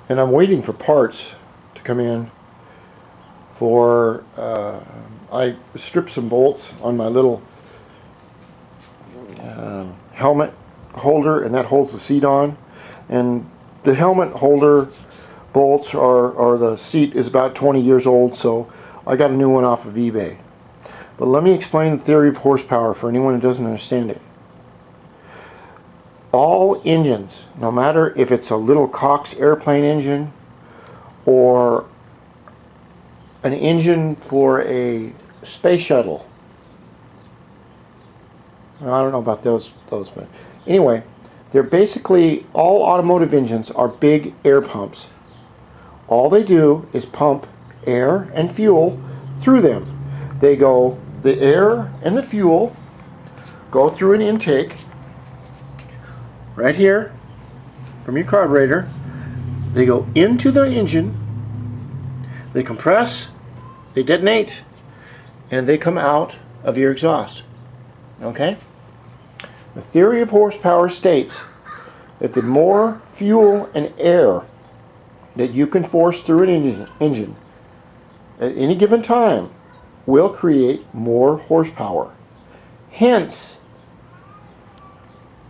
and I'm waiting for parts to come in for I stripped some bolts on my little helmet holder, and that holds the seat on, and the helmet holder bolts or the seat is about 20 years old, so I got a new one off of eBay. But let me explain the theory of horsepower for anyone who doesn't understand it. All engines, no matter if it's a little Cox airplane engine or an engine for a space shuttle, I don't know about those, but anyway, they're basically, all automotive engines are big air pumps. All they do is pump air and fuel through them. They go, the air and the fuel go through an intake right here from your carburetor. They go into the engine, they compress, they detonate, and they come out of your exhaust. Okay? The theory of horsepower states that the more fuel and air that you can force through an engine at any given time will create more horsepower. Hence,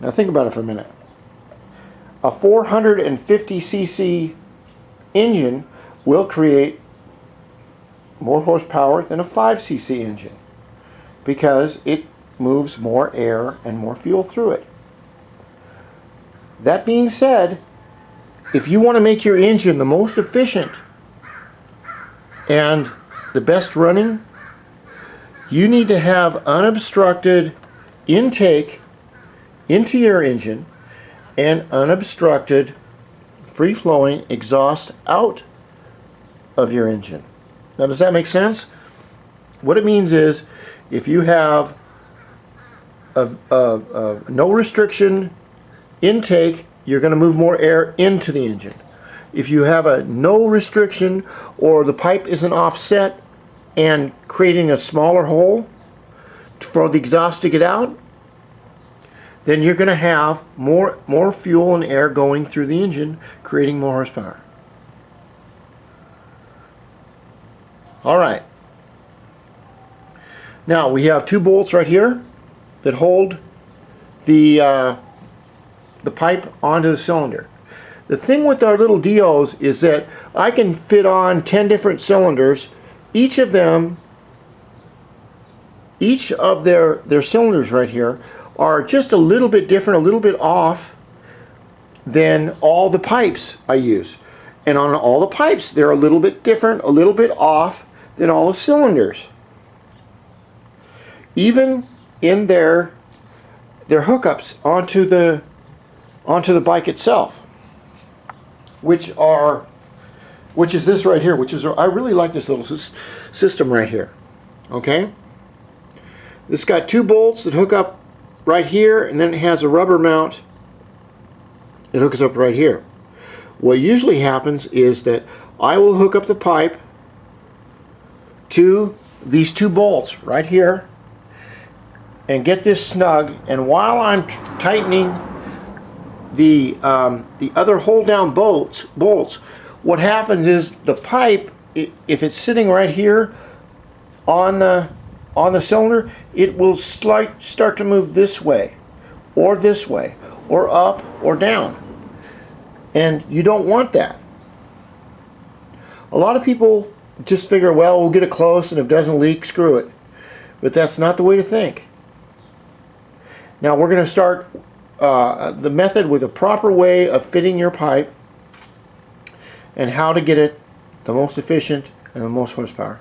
now think about it for a minute. A 450cc engine will create more horsepower than a 5cc engine because it moves more air and more fuel through it. That being said, if you want to make your engine the most efficient and the best running, you need to have unobstructed intake into your engine and unobstructed free-flowing exhaust out of your engine. Now, does that make sense? What it means is, if you have a no restriction intake, you're going to move more air into the engine. If you have a no restriction, or the pipe isn't offset and creating a smaller hole for the exhaust to get out, then you're going to have more fuel and air going through the engine, creating more horsepower. Alright. Now we have two bolts right here that hold the pipe onto the cylinder. The thing with our little DIOs is that I can fit on 10 different cylinders. Each of their cylinders right here are just a little bit different, a little bit off than all the pipes I use. And on all the pipes, they're a little bit different, a little bit off than all the cylinders. Even in their hookups onto the bike itself, which is this right here, I really like this little system right here. Okay, this got two bolts that hook up right here, and then it has a rubber mount that hooks up right here. What usually happens is that I will hook up the pipe to these two bolts right here and get this snug, and while I'm tightening the other hold down bolts, what happens is the pipe, if it's sitting right here on the cylinder, it will start to move this way, or up or down, and you don't want that. A lot of people just figure, well, we'll get it close, and if it doesn't leak, screw it. But that's not the way to think. Now we're going to start the method with a proper way of fitting your pipe and how to get it the most efficient and the most horsepower.